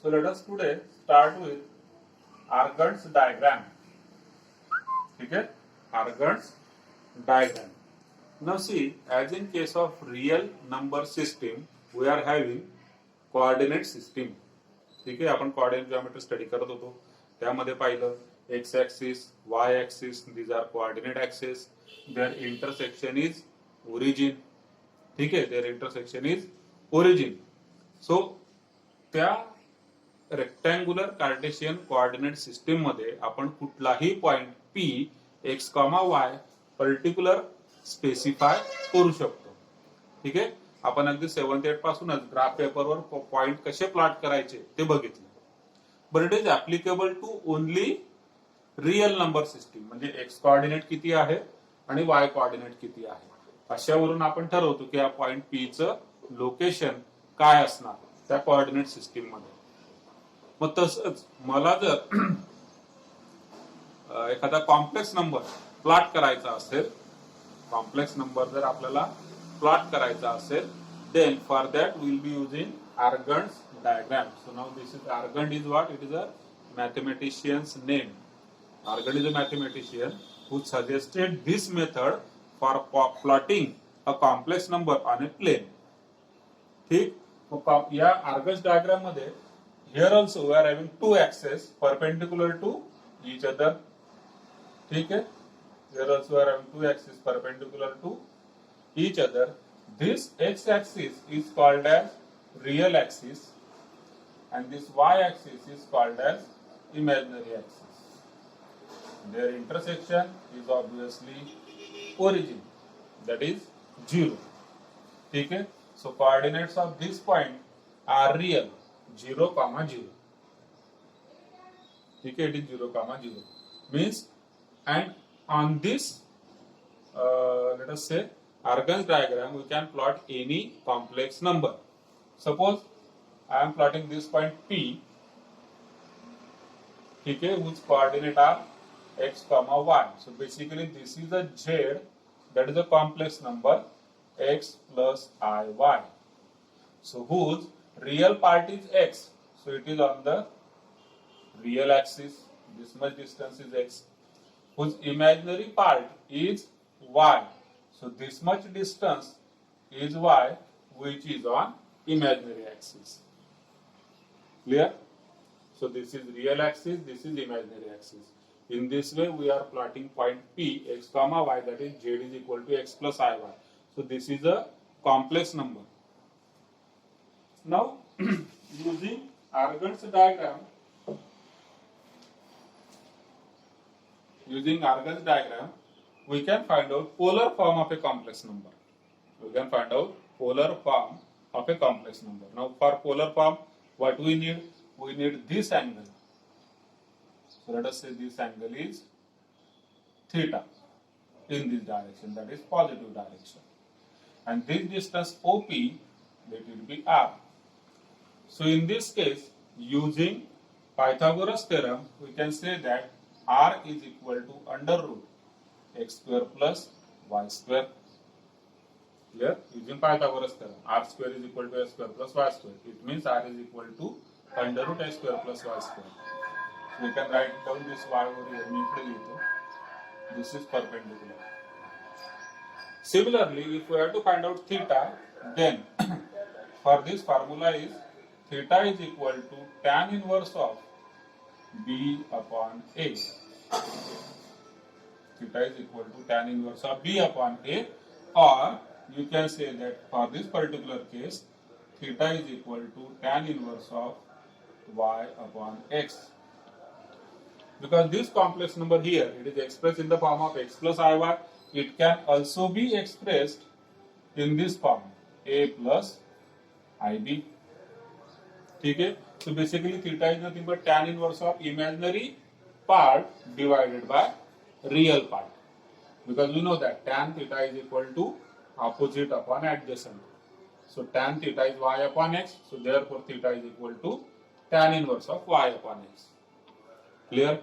So let us today start with Argand's diagram. Okay, Argand's diagram. Now see, as in case of real number system, we are having coordinate system. ठीक आहे, आपण coordinate geometry study करत होतो. त्यामध्ये पाहिलं x axis, y axis, these are coordinate axes. Their intersection is origin. ठीक आहे, their intersection is origin. So त्या रेक्टँग्युलर कार्टेशियन कोऑर्डिनेट सिस्टीम मध्ये आपण कुठलाही point P x, y particular specify करू शकतो. ठीक आहे, आपण अगदी 7th 8th पासूनच ग्राफ पेपरवर पॉइंट कसे प्लॉट करायचे ते बघितले. But it is applicable to only real number system. म्हणजे एक्स कोऑर्डिनेट किती आहे आणि वाय कोऑर्डिनेट किती आहे, अशावरून आपण ठरवतो की या पॉइंट P चं लोकेशन काय असणार त्या कोऑर्डिनेट सिस्टीम मध्ये. मग तसंच मला जर एखादा कॉम्प्लेक्स नंबर प्लॉट करायचा असेल, कॉम्प्लेक्स नंबर जर आपल्याला प्लॉट करायचा असेल, then for that we will be using Argand's diagram. So now this is Argand is what? It is a mathematician's name. Argand is a mathematician who suggested this method for plotting a complex number on a plane. ठीक, मग या Argand's diagram मध्ये here also we are having two axes perpendicular to each other. ठीक है, here also we are having two axes perpendicular to each other. This x-axis is called as real axis and this y-axis is called as imaginary axis. Their intersection is obviously origin, that is 0. ठीक है, so coordinates of this point are real, 0, 0. ठीक है, it is 0, 0 means, and on this let us say Argand's diagram we can plot any complex number. Suppose I am plotting this point P, ठीक है, whose coordinate are x, y. So basically this is a z, that is a complex number x plus iy. So whose real part is x, so it is on the real axis, this much distance is x. Whose imaginary part is y, so this much distance is y, which is on imaginary axis. Clear? So this is real axis, this is imaginary axis. In this way we are plotting point P x, y, that is z is equal to x plus iy. So this is a complex number. Now using Argand's diagram, we can find out polar form of a complex number. We can find out polar form of a complex number. Now for polar form, what we need? We need this angle. So let us say this angle is theta in this direction, that is positive direction. And this distance OP, that will be R. So in this case, using Pythagoras theorem, we can say that R is equal to under root x square plus y square. Clear? Using Pythagoras theorem, R square is equal to x square plus y square. It means R is equal to under root x square plus y square. So we can write down this y over here. This is perpendicular. Similarly, if we have to find out theta, then for this formula is theta is equal to tan inverse of B upon A. Theta is equal to tan inverse of B upon A, or you can say that for this particular case, theta is equal to tan inverse of y upon x. Because this complex number here, it is expressed in the form of x plus iy, it can also be expressed in this form, a plus ib. ठीक है, so basically theta is nothing but tan inverse of imaginary part divided by real part, because we know that tan theta is equal to opposite upon adjacent. So tan theta is y upon x, so therefore theta is equal to tan inverse of y upon x. Clear?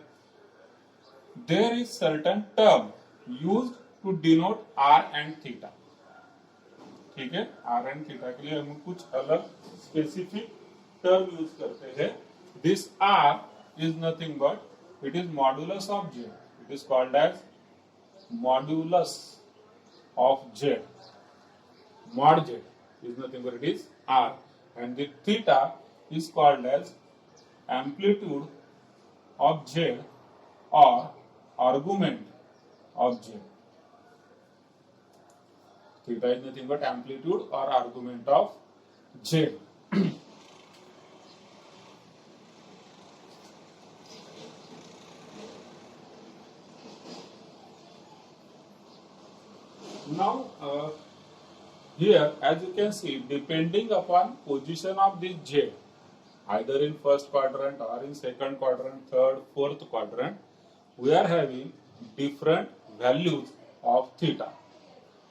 There is certain term used to denote r and theta. ठीक है, r and theta के लिए हम कुछ अलग specific term use करते हैं. This r is nothing but it is modulus of z. It is called as modulus of z. Mod z is nothing but it is r, and the theta is called as amplitude of z or argument of z. Theta is nothing but amplitude or argument of z. Now here, as you can see, depending upon position of this z, either in first quadrant or in second quadrant, third, fourth quadrant, we are having different values of theta,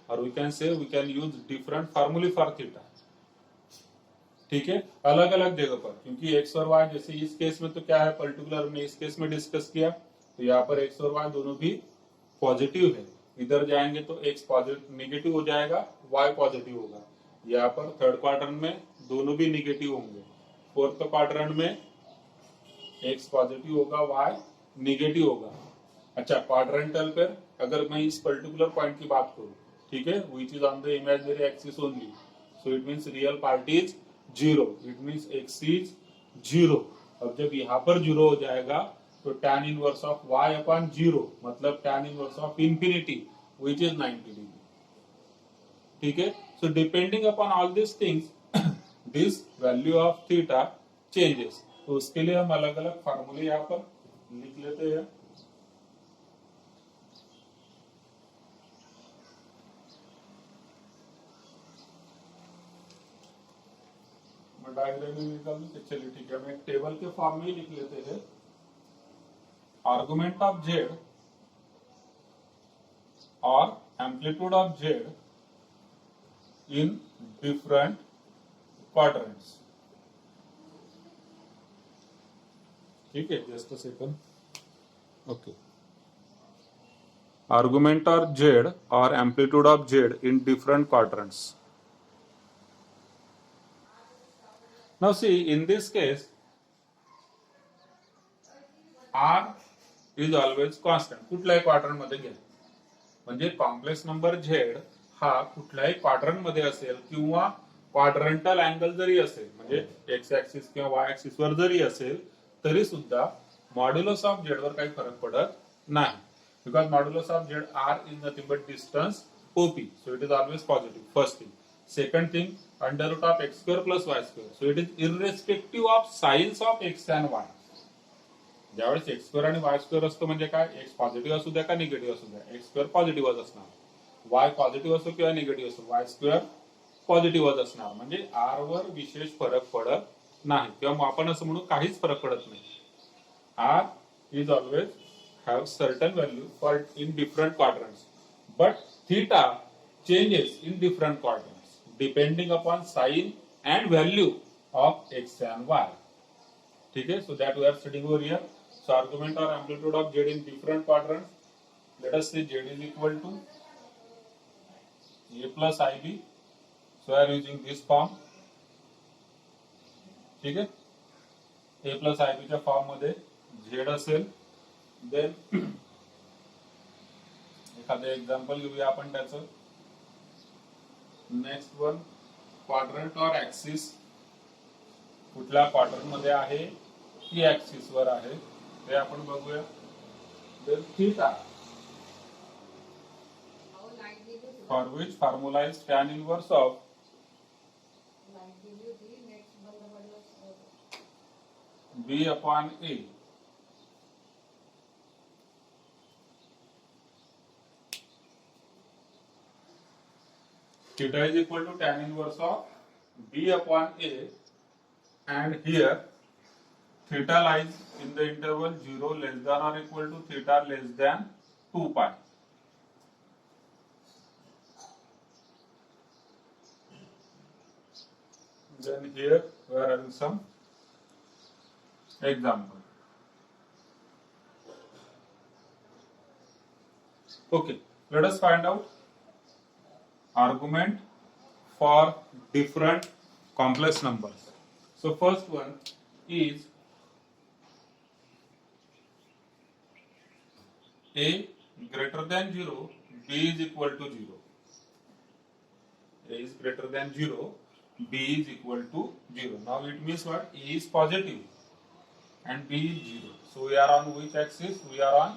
or we can say we can use different formulae for theta. ठीक है, अलग अलग जगह पर, क्योंकि x और y जैसे इस केस में तो क्या है, पर्टिकुलर हमने इस केस में डिस्कस किया, तो यहाँ पर x और y दोनों भी पॉजिटिव है. इधर जाएंगे तो x पॉजिटिव नेगेटिव हो जाएगा, y पॉजिटिव होगा. यहाँ पर थर्ड क्वाड्रेंट में दोनों भी नेगेटिव होंगे. फोर्थ क्वाड्रेंट में x पॉजिटिव होगा, y नेगेटिव होगा. अच्छा, क्वाड्रेंटल पर अगर मैं इस पर्टिकुलर पॉइंट की बात करूं, ठीक है, which is on the imaginary axis only, so it means real part is 0. It means x is 0. अब जब यहाँ पर 0 हो जाएगा तो tan inverse of y upon 0 मतलब tan inverse of infinity which is 90 degree. ठीक है, so depending upon all this things this value of theta changes. तो उसके लिए हम अलग अलग फार्मूले यहाँ पर लिख लेते हैं. मैं डायग्राम में निकाल दूं, चलिए ठीक है, हम एक टेबल के फॉर्म में ही लिख लेते हैं. आर्गुमेंट ऑफ z और amplitude of z in different quadrants. ठीक है, just a second. Okay, argument of z और amplitude of z in different quadrants. Now see, in this case r is always constant. कुठल्याही quadrant मध्ये घ्या, म्हणजे complex number z हा कुठल्याही quadrant मध्ये असेल किंवा क्वाड्रंटल अँगल जरी असेल, म्हणजे एक्स ऍक्सिस किंवा वाय ऍक्सिस वर जरी असेल तरी सुद्धा मॉड्युलस ऑफ झेड वर काही फरक पडत नाही. Because modulus of z r is nothing but distance OP, so it is always positive. First thing. Second thing, under root of x square plus y square, so it is irrespective of signs of x and y. ज्यावेळेस x square आणि वाय square असतो म्हणजे काय, x positive असू द्या का negative असू द्या, एक्स स्क्वेअर पॉझिटिव्हच असणार. वाय पॉझिटिव्ह असो किंवा निगेटिव्ह असो, वाय स्क्वेअर पॉझिटिव्हच असणार. म्हणजे आर वर विशेष फरक पडत नाही, किंवा आपण असं म्हणू काहीच फरक पडत नाही. R is always have certain value for in different quadrants, but theta changes in different quadrants depending upon sign and value of x and y. ठीक है, so that we are studying over here. So argument or amplitude of z in different quadrants. Let us say z is equal to a plus ib. So I am using this form. ठीक है, a plus ib च्या form मध्ये z असेल. Then एखादं example घेऊया आपण त्याचं. Next one, quadrant और ऍक्सिस कुठल्या क्वाड्रंट मध्ये आहे, ती ऍक्सिस वर आहे, ते आपण बघूया. Then theta, for which formula is tan inverse of b upon a. Theta is equal to tan inverse of b upon a, and here theta lies in the interval 0 less than or equal to theta less than 2 pi. Then here we are having some example. Okay, let us find out argument for different complex numbers. So first one is a greater than 0, b is equal to 0. A is greater than 0, b is equal to 0. Now it means what? A is positive and b is 0. So we are on which axis? We are on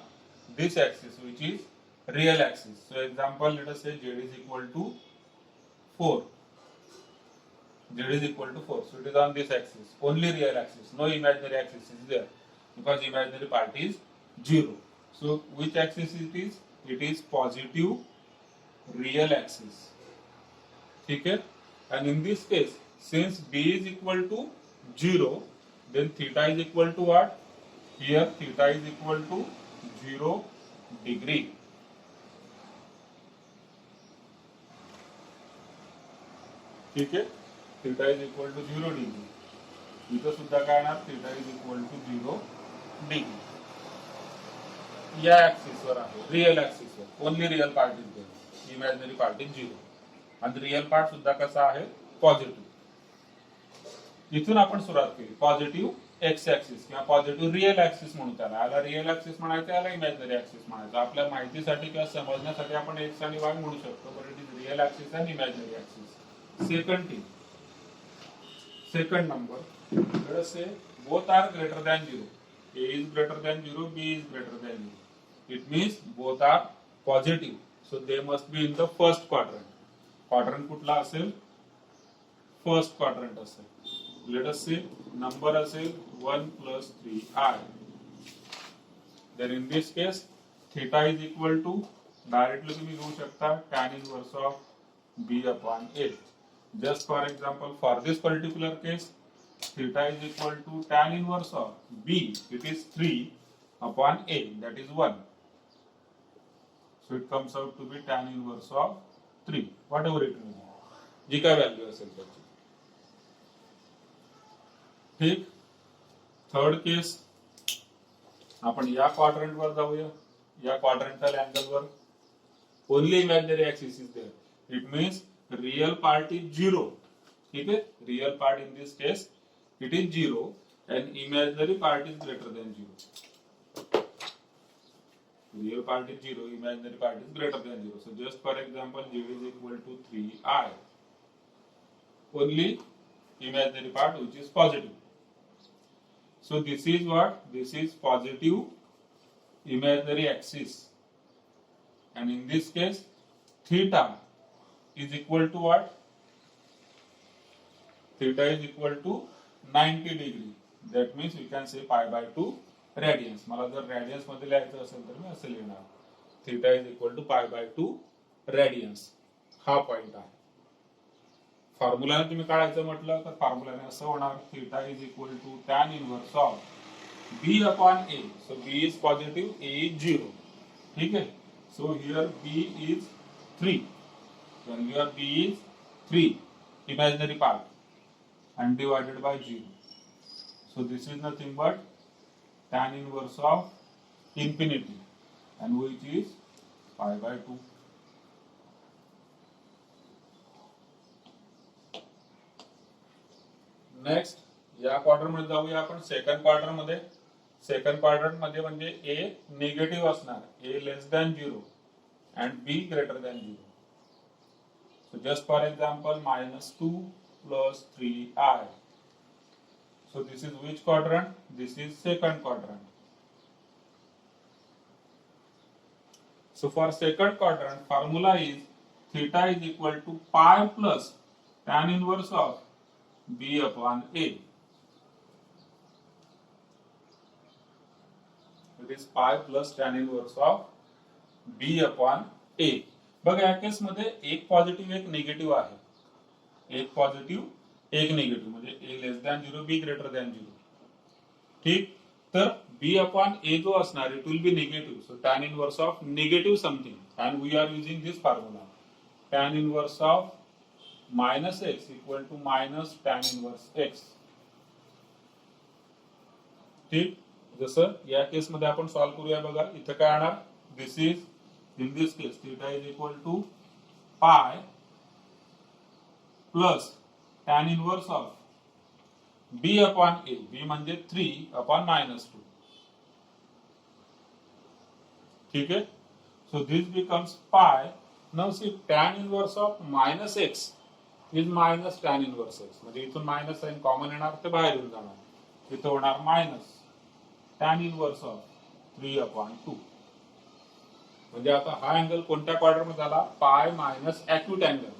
this axis, which is real axis. So example, let us say z is equal to 4. Z is equal to 4. So it is on this axis, only real axis. No imaginary axis is there because imaginary part is 0. So which axis it is? It is positive real axis. Okay? And in this case, since b is equal to 0, then theta is equal to what? Here theta is equal to 0 degree. Okay? Theta is equal to 0 degree. इथं सुद्धा काय येणार? Theta is equal to 0 degree. या axis वर आहे, real axis वर. Only real part is there, imaginary part is 0. आणि real part सुद्धा कसा आहे? पॉझिटिव्ह. इथून आपण सुरुवात केली. पॉझिटिव्ह एक्स ऍक्सिस किंवा पॉझिटिव्ह रिअल ऍक्सिस म्हणू त्याला. याला रिअल ऍक्सिस म्हणायचं, याला इमॅजिनरी ऍक्सिस म्हणायचं. आपल्या माहितीसाठी किंवा समजण्यासाठी आपण एक्स आणि वाय म्हणू शकतो, but it is real axis and imaginary axis. Second number, let us say both are greater than 0. A is greater than 0, B is greater than 0. It means both are positive. So they must be in the first quadrant. Quadrant कुठला असेल? First quadrant असेल. Let us say number असेल 1 plus 3i. Then in this case, theta is equal to, directly तुम्ही घेऊ शकता tan inverse of B upon A. Just for example, for this particular case, theta is equal to tan inverse of B. It is 3 upon A, that is 1. So it comes out to be tan inverse of 3, whatever it may be. जी काय value असेल त्याची. ठीक. Third case, आपण या quadrant वर जाऊया. या quadrantal angle वर only imaginary axis is there. It means real part is 0. ठीक है? Real part in this case it is 0 and imaginary part is greater than 0. Real part is 0, imaginary part is greater than 0. So just for example, z is equal to 3i. Only imaginary part which is positive. So this is what? This is positive imaginary axis. And in this case, theta is equal to what? Theta is equal to 90 degree. That means we can say pi by 2 radians. मला जर radians मध्ये लिहायचं असेल तर मी असं लिहिणार. Theta is equal to pi by 2 radians. हा point आहे. फॉर्म्युलाने तुम्ही काढायचं म्हटलं तर फॉर्म्युलाने असं होणार. Theta is equal to tan inverse of B upon A. So B is positive, A is 0. ठीक है? So here B is 3. Value of B is 3, imaginary part, and divided by 0. So this is nothing but tan inverse of infinity, and which is pi by 2. Next या quadrant मध्ये जाऊया आपण. Second quadrant मध्ये. Second quadrant मध्ये म्हणजे A negative असणार, A less than 0 and B greater than 0. So just for example, minus 2 plus 3i. So this is which quadrant? This is second quadrant. So for second quadrant, formula is theta is equal to pi plus tan inverse of B upon A. It is pi plus tan inverse of B upon A. बघा या case मध्ये एक positive एक negative आहे. एक positive एक negative म्हणजे A less than 0, B greater than 0. ठीक. तर B अपॉन A जो असणार it will be negative. So tan inverse of negative something and we are using this formula. tan inverse of minus x equal to minus tan inverse x. ठीक. जसं या case मध्ये आपण solve करूया. बघा इथं काय येणार? This is in this case theta is equal to pi plus tan inverse of B upon A, B म्हणजे 3 अपॉन -2. ठीक है. So this becomes pi. Now see tan inverse of minus x is minus tan inverse x. म्हणजे इथून minus sign common येणार ते बाहेर येऊन जाणार. इथं होणार minus tan inverse of 3 upon 2. म्हणजे आता हा अँगल कोणत्या क्वाड्रंट मध्ये झाला? Pi minus acute angle.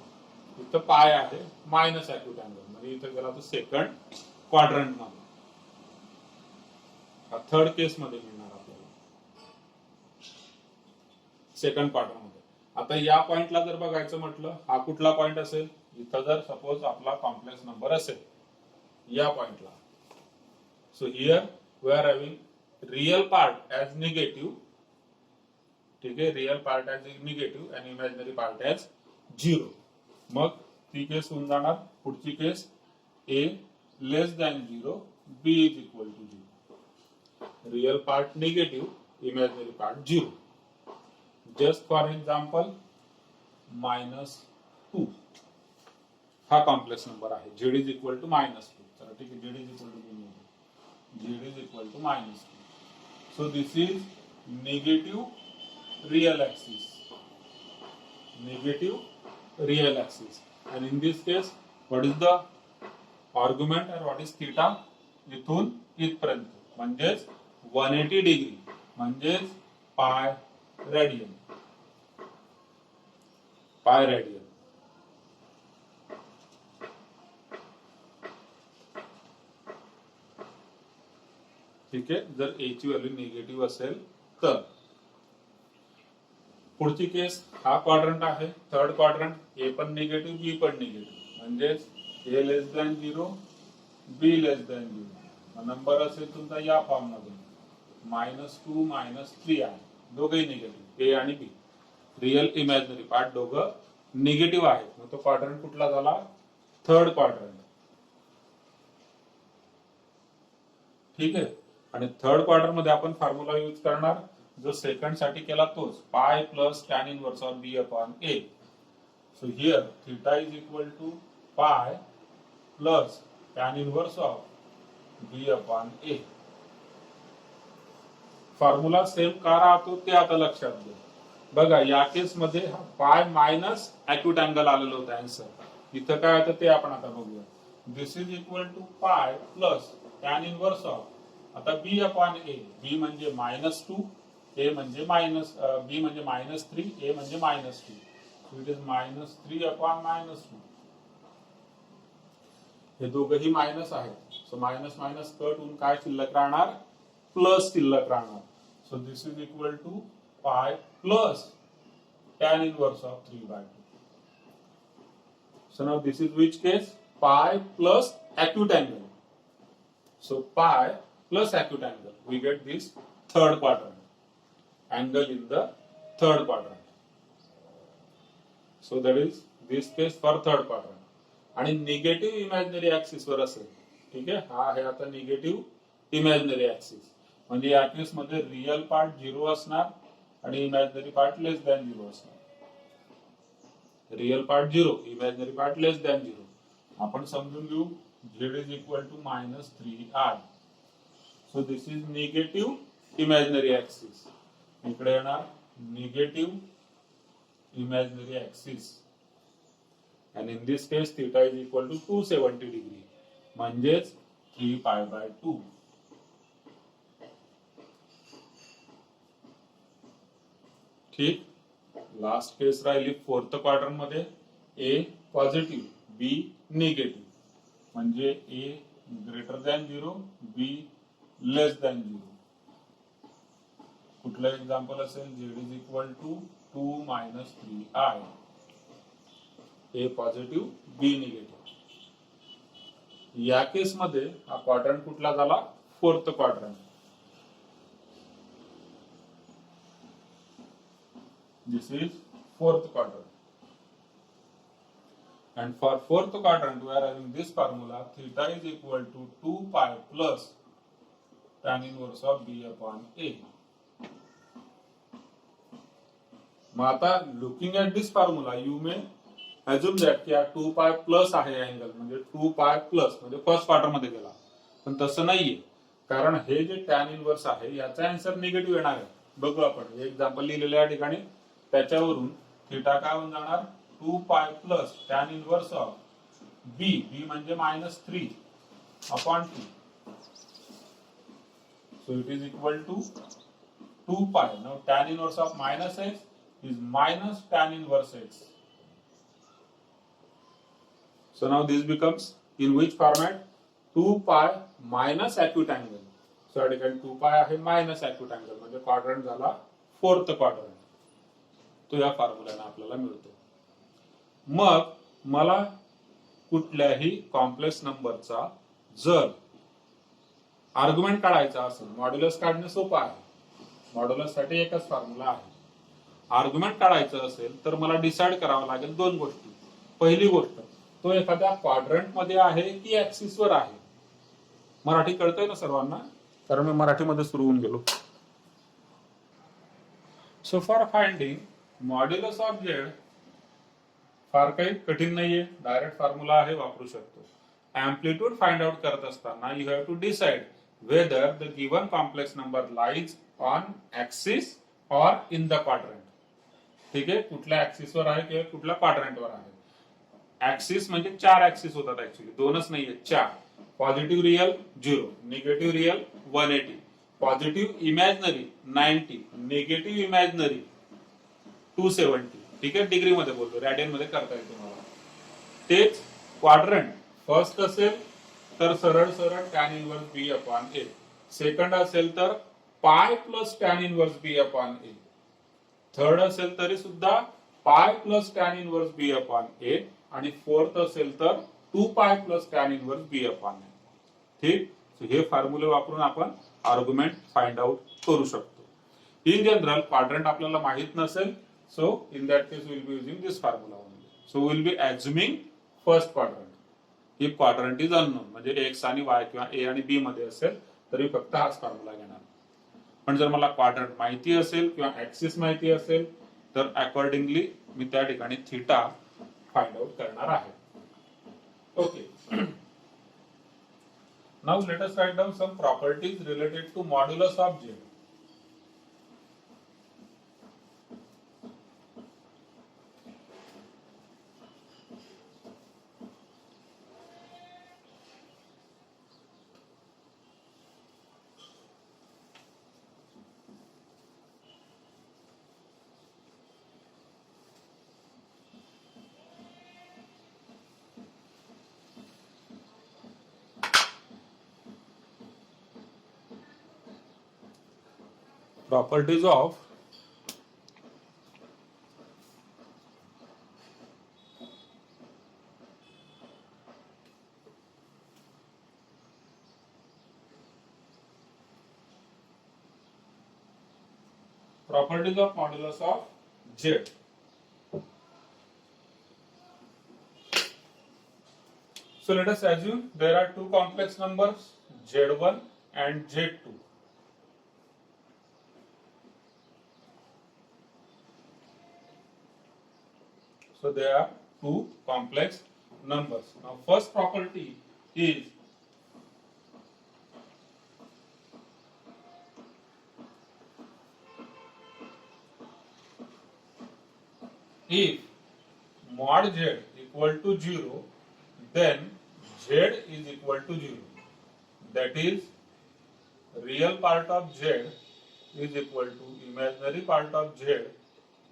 इथं पाय आहे मायनस अॅक्यूट अँगल म्हणजे इथं गेला तो सेकंड क्वाड्रंट मध्ये. हा थर्ड केस मध्ये मिळणार आपल्याला सेकंड क्वाड्रंट मध्ये. आता या पॉइंटला जर बघायचं म्हटलं हा कुठला पॉइंट असेल? इथं जर सपोज आपला कॉम्प्लेक्स नंबर असेल या पॉइंटला. So here we are having real part as negative. ठीक आहे, रियल पार्ट ऍज निगेटिव्ह आणि इमॅजिनरी पार्ट ऍज 0. मग ती केस होऊन जाणार. पुढची case a less than 0, b is equal to 0. Real part negative, imaginary part 0. Just for example -2 हा complex number आहे. z is equal to -2. चला ठीक आहे, z is equal to z is equal to -2. So this is negative real axis. Negative real axis. And in this case, what is the argument and what is theta? इथून इथपर्यंत म्हणजेच 180 degree म्हणजेच pi radian. Pi radian. ठीक आहे, जर a ची value negative असेल तर. पुढची केस हा क्वाड्रंट आहे थर्ड क्वाड्रंट. ए पण निगेटिव्ह, बी पण निगेटिव्ह म्हणजेच a less than 0, b less than 0. Number असेल तुमचा या फॉर्म मध्ये -2 -3 आहे. दोघेही निगेटिव्ह, ए आणि बी. रियल इमॅजिनरी पार्ट दोघं निगेटिव्ह आहेत. मग तो क्वाड्रंट कुठला झाला? Third quadrant. ठीक आहे. आणि थर्ड क्वाड्रंट मध्ये आपण फॉर्म्युला यूज करणार जो सेकंड साठी केला तोच, pi plus tan inverse of b upon a. So here theta is equal to pi plus tan inverse of b upon a. Formula same का राहतो ते आता लक्षात घ्या. बघा या केस मध्ये पाय मायनस अॅक्यूट अँगल आलेलं होतं आन्सर. इथं काय होतं ते आपण आता बघूया. This is equal to pi plus tan inverse of आता बी अपॉन ए. बी म्हणजे -2, ए म्हणजे बी म्हणजे -3, ए म्हणजे -2. It is -3 upon -2. हे दोघंही मायनस आहेत. सो मायनस मायनस कट होऊन काय शिल्लक राहणार? प्लस शिल्लक राहणार. So this is equal to pi plus tan inverse of 3/2. So now this is which case? Pi plus acute angle. So pi plus acute angle. We get this third quadrant. Angle in the third quadrant. So that is this case for third quadrant. आणि negative imaginary axis वर असेल. ठीक आहे, हा आहे आता negative imaginary axis. म्हणजे या case मध्ये रियल पार्ट 0 असणार आणि इमॅजिनरी पार्ट लेस दॅन 0 असणार. Real part 0, imaginary part less than 0. आपण समजून घेऊ z is equal to -3i. So this is negative imaginary axis. इकडे येणार निगेटिव्ह इमॅजिनरी ऍक्सिस. आणि in this case theta is equal to 270 degree म्हणजेच 3π/2. ठीक. Last case राहिली फोर्थ क्वाड्रंट मध्ये. ए पॉझिटिव्ह, बी निगेटिव्ह म्हणजे a greater than 0, b less than 0. कुठलं example असेल? z is equal to 2 - 3i. A positive, b negative. या case मध्ये हा क्वाड्रंट कुठला झाला? Fourth quadrant. This is fourth quadrant. And for fourth quadrant we are having this formula. Theta is equal to 2π plus tan inverse of b upon a. मग आता looking at this formula you may assume that की 2π plus आहे angle म्हणजे 2π plus म्हणजे first quarter मध्ये गेला. पण तसं नाहीये, कारण हे जे टॅन इनवर्स आहे याचा आन्सर निगेटिव्ह येणार आहे. बघू आपण एक्झाम्पल लिहिलेलं या ठिकाणी, त्याच्यावरून थिटा काय होऊन जाणार, 2 pi plus tan inverse of b, b म्हणजे -3 upon 2. So it is equal to 2 pi. Now tan inverse of minus x is minus tan inverse x. So now this becomes in which format? 2 pi minus acute angle. So at again 2 pi आहे minus acute angle म्हणजे quadrant झाला fourth quadrant. तो या फॉर्म्युल्याने आपल्याला मिळतो. मग मला कुठल्याही complex नंबरचा जर आर्ग्युमेंट काढायचा असेल, मॉड्युलस काढणे सोपं आहे, मॉड्युलस साठी एकच फॉर्म्युला आहे. आर्ग्युमेंट काढायचं असेल तर मला डिसाइड करावं लागेल दोन गोष्टी. पहिली गोष्ट, तो एखाद्या क्वाड्रंट मध्ये आहे की ऍक्सिस वर आहे. मराठी कळतंय ना सर्वांना, कारण मी मराठीमध्ये सुरू होऊन गेलो. So for finding modulus of z फार काही कठीण नाहीये, डायरेक्ट फॉर्म्युला आहे, वापरू शकतो. एम्प्लिट्यूड फाइंड आउट करत असताना you have to decide whether the given complex number lies on axis or in the quadrant. ठीक आहे, कुठल्या ऍक्सिस वर आहे किंवा कुठल्या क्वाड्रंट वर आहे. ऍक्सिस म्हणजे 4 ऍक्सिस होतात, ऍक्च्युली 2च नाहीये, 4. Positive real 0, negative real 180, positive imaginary 90, negative imaginary 270. ठीक आहे, डिग्री मध्ये बोलतो, रॅडियन मध्ये करता येईल तुम्हाला. तेच क्वाड्रंट फर्स्ट असेल तर सरळ सरळ tan inverse b upon a, second असेल तर pi plus tan inverse b upon a, third असेल तरी सुद्धा pi plus tan inverse b upon a, आणि फोर्थ असेल तर 2 pi plus tan inverse b upon a. ठीक, हे फॉर्म्युले वापरून आपण आर्ग्युमेंट फाइंड आउट करू शकतो. इन जनरल क्वाड्रंट आपल्याला माहित नसेल, so in that case will be using this formula only. So will be assuming first quadrant. ही क्वाड्रंट इज अननोन, म्हणजे एक्स आणि वाय किंवा ए आणि बी मध्ये असेल तरी फक्त हाच फॉर्म्युला घेणार. पण जर मला क्वाड्रंट माहिती असेल किंवा ऍक्सिस माहिती असेल तर अकॉर्डिंगली मी त्या ठिकाणी थिटा फाइंड आउट करणार आहे. Okay, now let us write down some properties related to modulus of z. Properties of modulus of Z. So let us assume there are two complex numbers Z1 and Z2. So there are two complex numbers. Now first property is if mod Z equal to 0, then Z is equal to 0. That is, real part of Z is equal to imaginary part of Z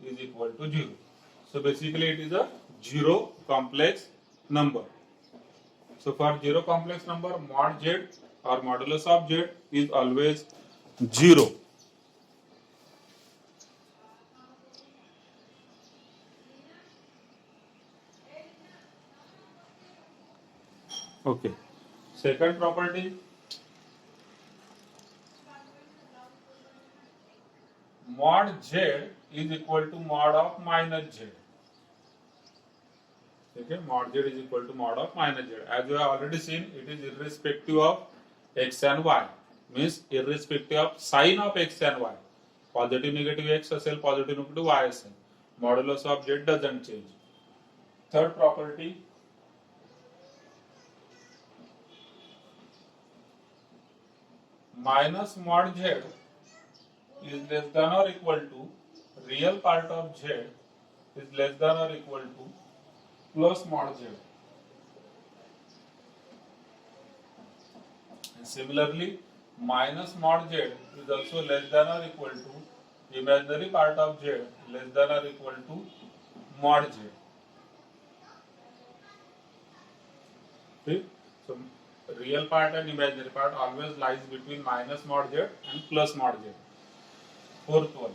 is equal to 0. So basically it is a zero complex number. So for zero complex number, mod Z or modulus of Z is always 0. Okay. Second property, mod Z is equal to mod of minus Z. Okay, mod Z is equal to mod of minus Z. As you have already seen, it is irrespective of x and y. Means irrespective of sign of x and y. Positive negative x असेल, positive negative y असेल. Modulus of Z doesn't change. Third property, minus mod z is less than or equal to real part of z is less than or equal to plus mod z. And similarly, minus mod z is also less than or equal to imaginary part of z less than or equal to mod z. Okay? So real part and imaginary part always lies between minus mod z and plus mod z. Fourth one,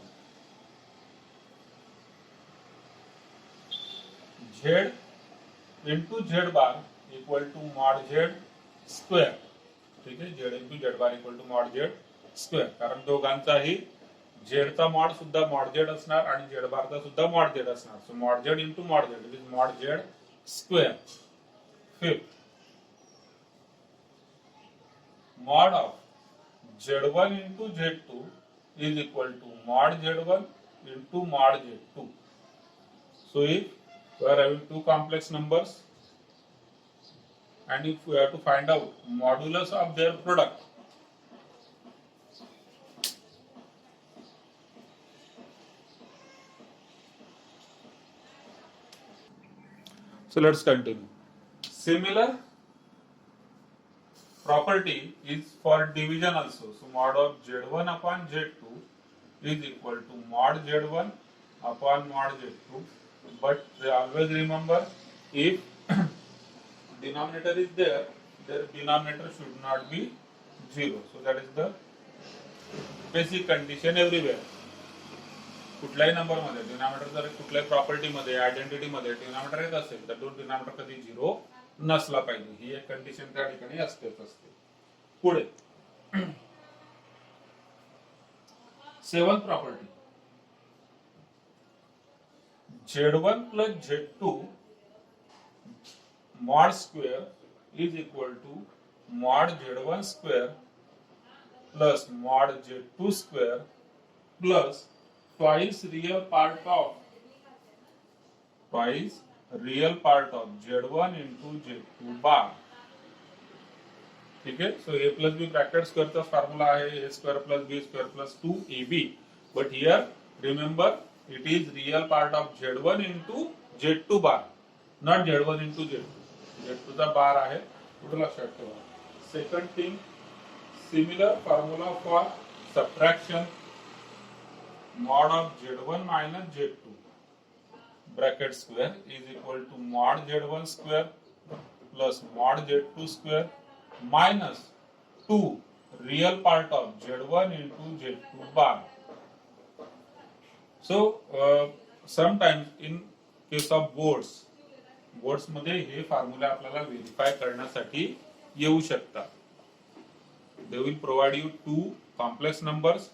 z into z bar equal to mod z square. ठीक आहे, z into z bar equal to mod z square, कारण दोघांचाही z चा mod सुद्धा mod z असणार आणि z बारचा सुद्धा मॉड z असणार. So mod z into mod z it is mod z square. Fifth, mod of z1 into z2 is equal to mod z1 into mod z2. So if we are having two complex numbers and if we have to find out modulus of their product, so let's continue. Similar property is for division also. So mod of z1 upon z2 is equal to mod z1 upon mod z2, but always remember, if denominator is there, their denominator should not be 0. So that is the basic condition everywhere. कुठल्याही number मध्ये denominator जर कुठल्याही property मध्ये identity मध्ये denominator येत असेल तर तो डिनॉमिनेटर कधी 0 नसला पाहिजे, ही एक कंडिशन त्या ठिकाणी असतेच असते. पुढे seventh property, z1 plus z2 mod square is equal to mod z1 square plus mod z2 square plus twice real part of z1 into z2 bar. ठीक है, सो a plus b ब्रॅकेट स्क्वेअरचा formula आहे a square plus b square plus 2ab, but here remember it is real part of z1 into z2 bar, not z1 into z2. z2 चा बार आहे, थोडं लक्षात ठेवा. Second thing, similar formula for subtraction, mod of z1 minus z2 bracket square is equal to mod z1 square plus mod z2 square minus 2 real part of z1 into z2 bar. So sometimes in case of boards मध्ये हे formula आपल्याला verify करण्यासाठी येऊ शकतात. They will provide you two complex numbers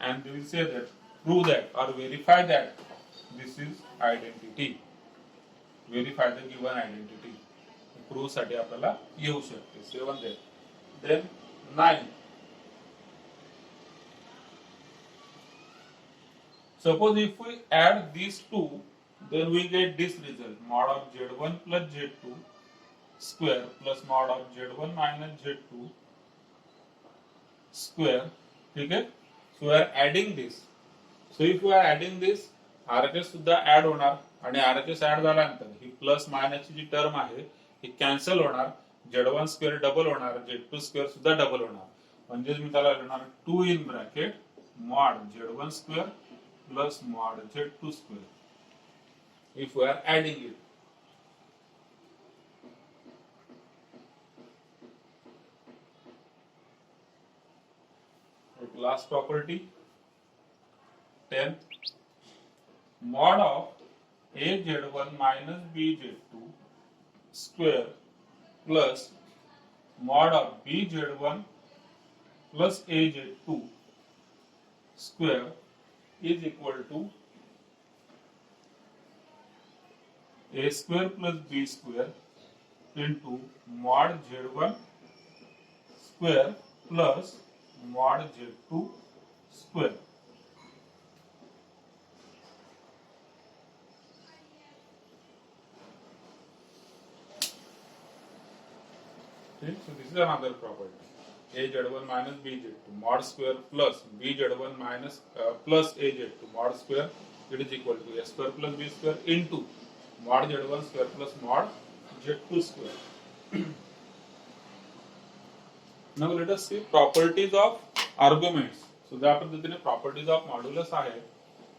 and they will say that prove that or verify that this is identity. Verify the given identity. Prove साठी आपल्याला येऊ शकते. 7 there. Then 9. Suppose if we add these two, then we get this result, mod of z1 plus z2 square plus mod of z1 minus z2 square. ठीक है, so we are adding this. So if we are adding this, RHS सुद्धा add होणार आणि RHS add झाल्यानंतर ही plus मायनसची जी term आहे ही cancel होणार, z1 square double होणार, z2 square सुद्धा डबल होणार. म्हणजे मी त्याला लिहिणार 2 in bracket mod z1 square plus mod z2 square if we are adding it. Last property 10, mod of a z1 minus b z2 square plus mod of b z1 plus a z2 square is equal to a square plus b square into mod z1 square plus mod z2 square. Okay, so this is another property. az1 minus bz2 mod square plus bz1 minus plus az2 mod square, it is equal to a square plus b square into mod z1 square plus mod z2 square. Now let us see properties of arguments. So ज्या पद्धतीने properties of modulus आहे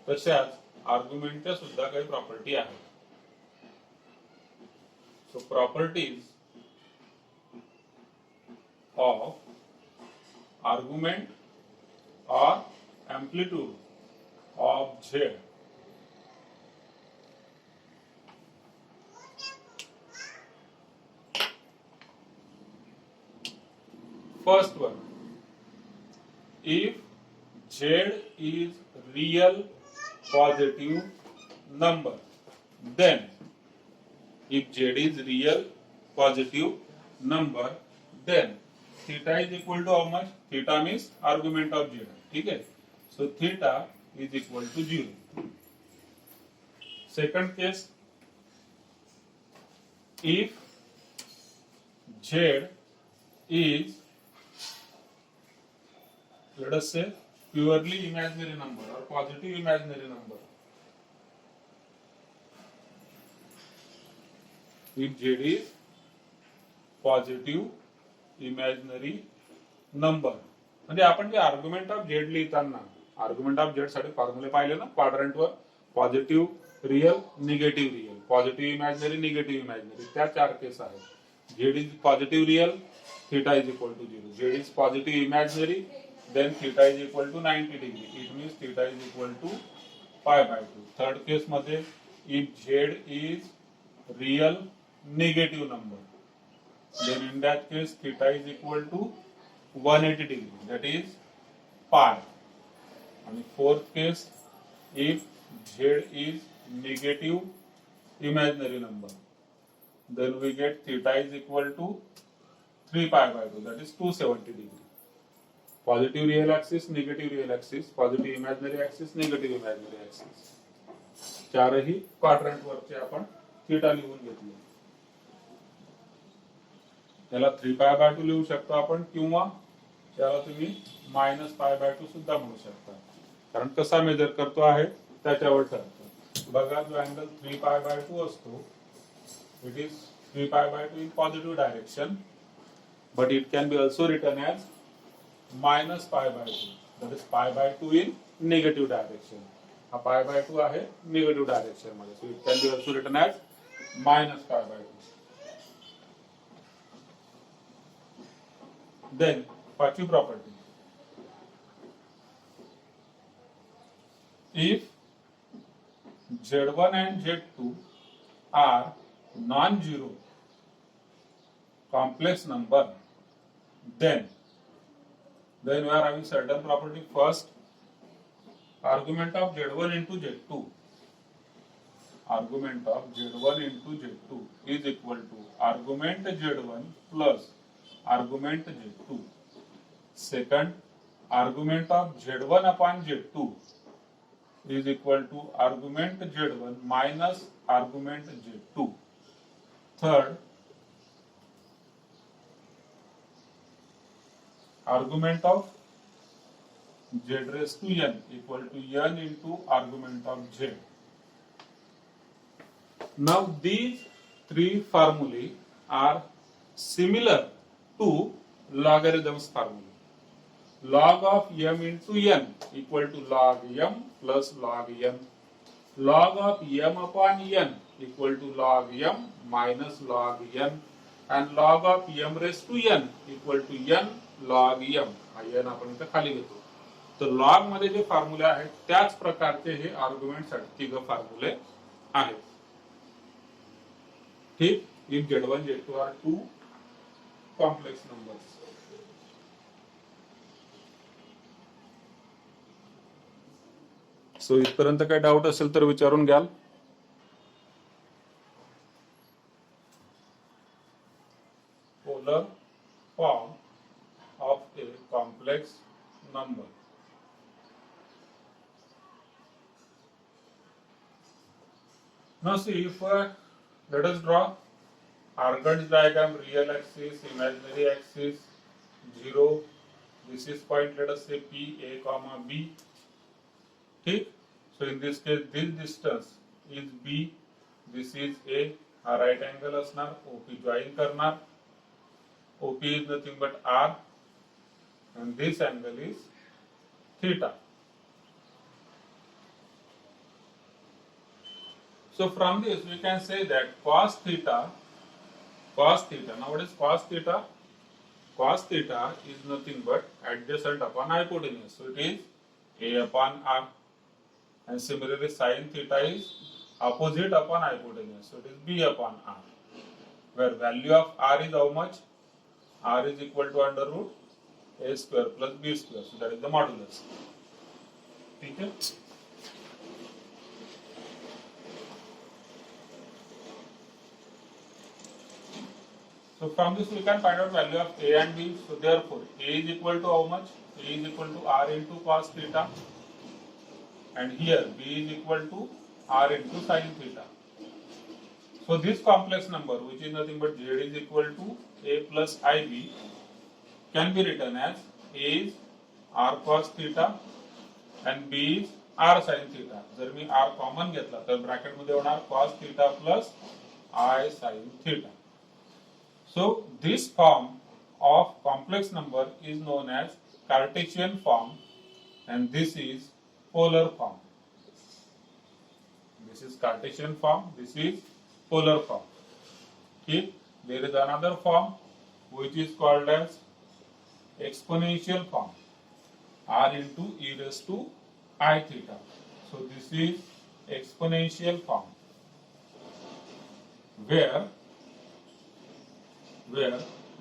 तशाच argumentच्या सुद्धा काही property आहेत. So properties of argument or amplitude of Z. First one, if Z is real positive number, then if Z is real positive number, then theta is equal to how much? Theta means argument of Z. ठीक है? So theta is equal to 0. Second case, if Z is, let us say, purely imaginary number or positive imaginary number. If Z is positive imaginary number, म्हणजे आपण जे argument of z लिहिताना argument of z साठी फॉर्म्युले पाहिले ना quadrant वर, positive real negative real, positive imaginary negative imaginary, त्या चार केस आहेत. Z is positive real, theta is equal to 0. Z is positive imaginary, then theta is equal to 90 degree. It means theta is equal to pi by 2. Third case मध्ये, if Z is real negative number, then in that case theta is equal to 180 degree. That is pi. And fourth case, if Z is negative imaginary number, then we get theta is equal to 3 pi by 2. That is 270 degree. Positive real axis, negative real axis, positive imaginary axis, negative imaginary axis, चारही quadrant वरचे आपण theta लिहून घेतले. त्याला 3 pi by 2 लिहू शकतो आपण, किंवा त्याला तुम्ही मायनस पाय बाय 2 सुद्धा म्हणू शकता, कारण कसा मेजर करतो आहे त्याच्यावर ठरतो. बघा, जो अँगल 3 पाय बाय 2 असतो, it is 3 pi by 2 in positive direction, but it can be also written as minus pi by 2, that is pi by 2 in negative direction. हा pi by 2 आहे negative direction मध्ये, so it can be also written as minus pi by 2. Then पाचवी property, if Z1 and Z2 are non-zero complex number, then we are having certain property. First, argument of Z1 into Z2, argument of Z1 into Z2 is equal to argument Z1 plus argument Z2. Second, argument of Z1 upon Z2 is equal to argument Z1 minus argument Z2. Third, argument of Z raised to n equal to n into argument of Z. Now these three formulae are similar to logarithms formula. Log of m into n equal to log m plus log n. Log of m upon n equal to log m minus log n. And log of m raised to n equal to n log m. हा n आपण इथे खाली घेतो. तर log मध्ये जे फॉर्म्युले आहेत त्याच प्रकारचे हे आर्ग्युमेंट साठी तिघ फॉर्म्युले आहेत. ठीक, if Z1 Z2 are two complex numbers. So इथपर्यंत काही डाऊट असेल तर विचारून घ्याल. Polar form of a complex number. Now see, if let us draw Argand's diagram, real axis, imaginary axis, 0, this is point, let us say P A comma B. ठीक. So in this case this distance is B, this is A. हा right angle असणार, OP join करणार. OP is nothing but R and this angle is theta. So from this we can say that cos theta, now what is cos theta? Cos theta is nothing but adjacent upon hypotenuse. So it is A upon R. And similarly sin theta is opposite upon hypotenuse. So it is B upon R. Where value of R is how much? R is equal to under root A square plus B square. So that is the modulus. Okay? So from this we can find out value of A and B. So therefore A is equal to how much? A is equal to R into cos theta. And here B is equal to R into sin theta. So this complex number, which is nothing but Z is equal to A plus IB, can be written as A is R cos theta and B is R sin theta. जर मी R common घेतला तर bracket मध्ये होणार cos theta plus I sin theta. So this form of complex number is known as Cartesian form and this is polar form. This is Cartesian form, this is polar form. Okay? There is another form which is called as exponential form, R into e raised to I theta. So this is exponential form where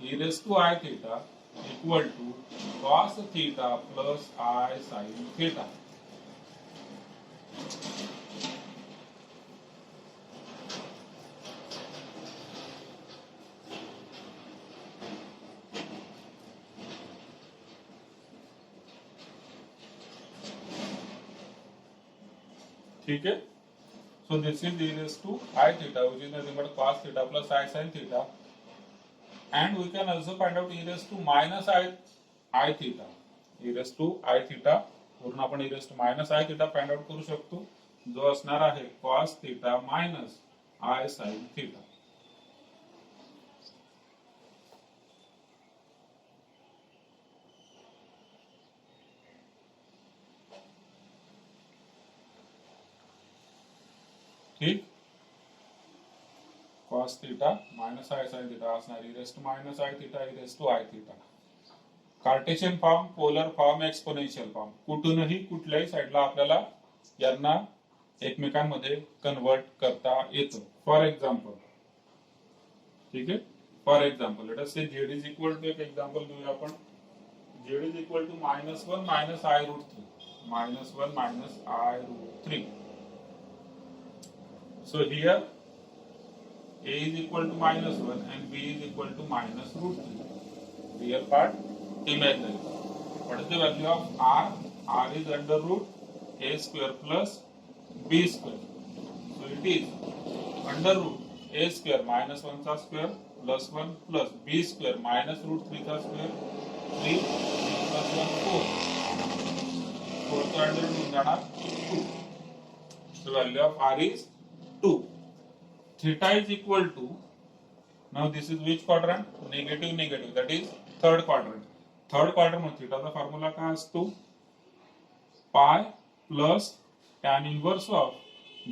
e raised to I theta equal to cos theta plus I sin theta. ठीक है. So this is e raised to I theta, which is nothing but cos theta plus I sin theta. And we can also find out e raised to minus I theta. E raised to I theta वरून आपण e raised to minus I theta find out करू शकतो, जो असणार आहे cos theta minus I sin theta. ठीक. cos theta minus I sin theta असणार e raised to minus I theta e raised to I theta. Cartesian form, polar form, exponential form, कुठूनही कुठल्याही साईडला आपल्याला यांना एकमेकांमध्ये कन्वर्ट करता येतं. फॉर एक्झाम्पल, ठीक आहे, for example late us say z is equal to, एक एक्झाम्पल घेऊया आपण, z इज इक्वल टू -1 minus I root 3, -1 minus I root 3. So here A is equal to -1 and B is equal to minus root 3. Real part, imaginary. What is the value of R? R is under root A square plus B square. So it is under root A square minus 1 का square plus 1 plus B square minus root 3 का square, 3 plus 1 4. 4 का under root जाणार 2. So value of R is 2. Theta is equal to, now this is which quadrant? Negative, negative, that is third quadrant. Third quadrant मध्ये थीटाचा formula काय असतो? Pi plus tan inverse of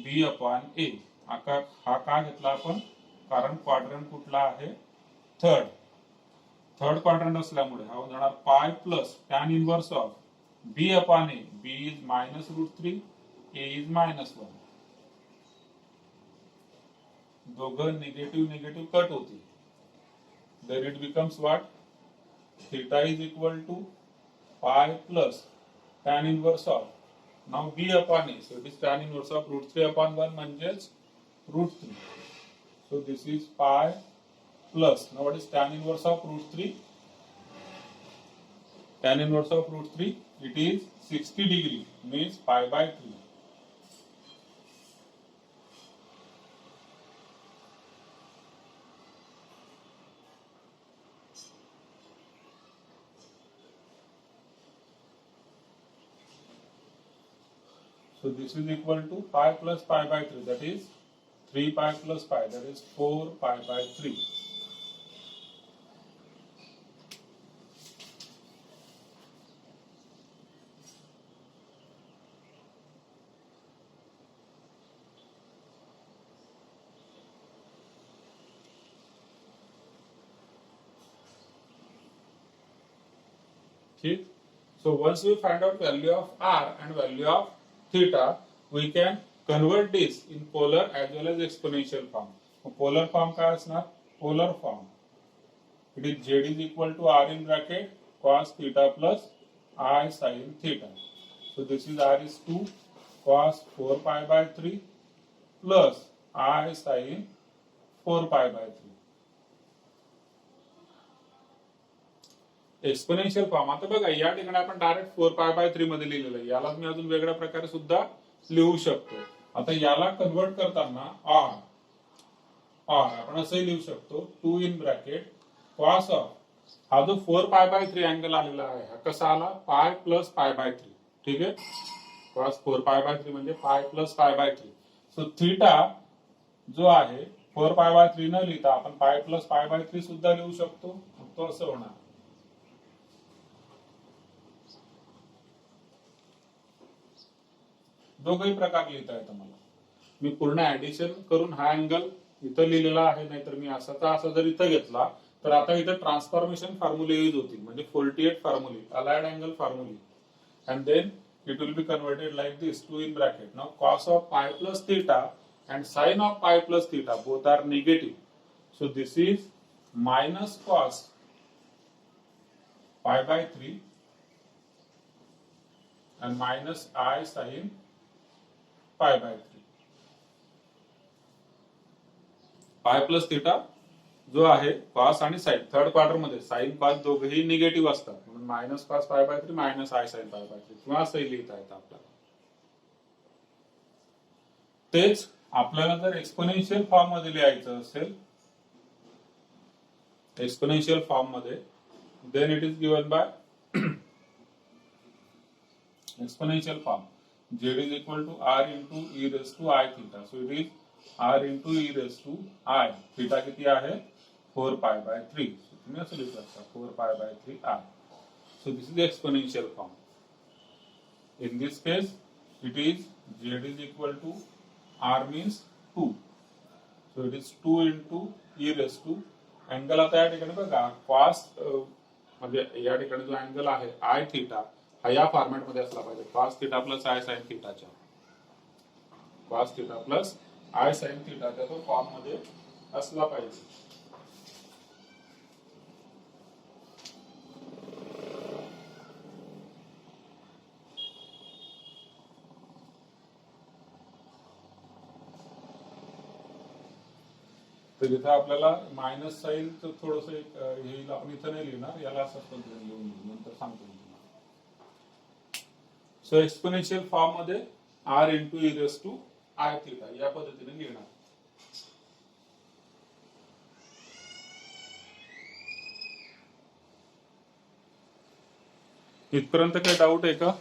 b upon a. हा का घेतला आपण? कारण quadrant कुठला आहे? थर्ड. थर्ड क्वाड्रंट असल्यामुळे हा होणार pi plus tan inverse of b upon A. B is minus root 3, a is -1. दोघं निगेटिव्ह निगेटिव्ह कट होती. Then it becomes what? Theta is equal to pi plus tan inverse of, now b upon a, so it is tan inverse of root 3 upon 1 म्हणजेच root 3. So this is pi plus, now what is tan inverse of root 3? Tan inverse of root 3, it is 60 degree, means pi by 3. So this is equal to pi plus pi by 3, that is 3 pi plus pi, that is 4 pi by 3. Okay. So once we find out value of r and value of theta, we can convert this in polar as well as exponential form. Polar form काय असणार? Polar form. It is z is equal to r in bracket cos theta plus I sin theta. So this is r is 2 cos 4 pi by 3 plus I sin 4 pi by 3. Exponential form. आता बघा या ठिकाणी आपण direct 4 pi by 3 मध्ये लिहिलेलं आहे. याला मी अजून वेगळ्या प्रकारे सुद्धा लिहू शकतो. आता याला कन्वर्ट करताना r आपण असंही लिहू शकतो 2 इन ब्रॅकेट cos ऑफ हा जो 4 पाय बाय 3 अँगल आलेला आहे हा कसा आला पाय प्लस पाय बाय 3. ठीक आहे. cos 4 पाय बाय 3 म्हणजे pi plus pi by 3. So theta जो आहे 4 पाय बाय 3 न लिहिता आपण पाय प्लस पाय बाय 3 सुद्धा लिहू शकतो. तो असं होणार. दोघही प्रकार लिहिता येतं मला. मी पूर्ण ऍडिशन करून हा अँगल इथं लिहिलेला आहे, नाहीतर मी असाचा असा जर इथं घेतला तर आता इथं ट्रान्सफॉर्मेशन फॉर्म्युले यूज होतील, म्हणजे 48 फॉर्म्युले, अलाइड अँगल फॉर्म्युले. And then it will be converted like this 2 in bracket. Now cos of pi plus theta and sin of pi plus theta both are negative. So this is minus cos pi by 3 and minus I sin pi by 3. Pi plus theta जो आहे cos आणि sine third quarter मध्ये sine cos दोघेही negative असतात, म्हणून minus cos pi by 3 minus i sine pi by 3 किंवा असंही लिहिता येतं आपल्याला. तेच आपल्याला जर एक्सपोनेन्शियल फॉर्म मध्ये लिहायचं असेल, एक्सपोनेन्शियल फॉर्म मध्ये, then it is given by exponential form z is equal to r into e raised to I theta. So it is r into e raised to I. Theta किती आहे 4 pi by 3. So तुम्ही असं लिहू शकता 4 pi by 3 I. So this is the exponential form. In this case it is z is equal to r means 2. So it is 2 into e raised to angle. आता या ठिकाणी बघा cos म्हणजे या ठिकाणी जो अँगल आहे I theta हा या फॉर्मॅट मध्ये असला पाहिजे, cos theta plus i sine थीटाच्या, cos theta plus i sine थीटाच्या तो फॉर्म मध्ये असला पाहिजे. तर इथं आपल्याला मायनस साइन थोडस येईल, आपण इथं नाही लिहिणार, याला असं पद्धतीने लिहून नंतर सांगतो मी तुम्हाला. सो एक्सपोनेन्शियल फॉर्म मध्ये r into e raise to i theta या पद्धतीने लिहिणार. इथपर्यंत काही डाऊट आहे का?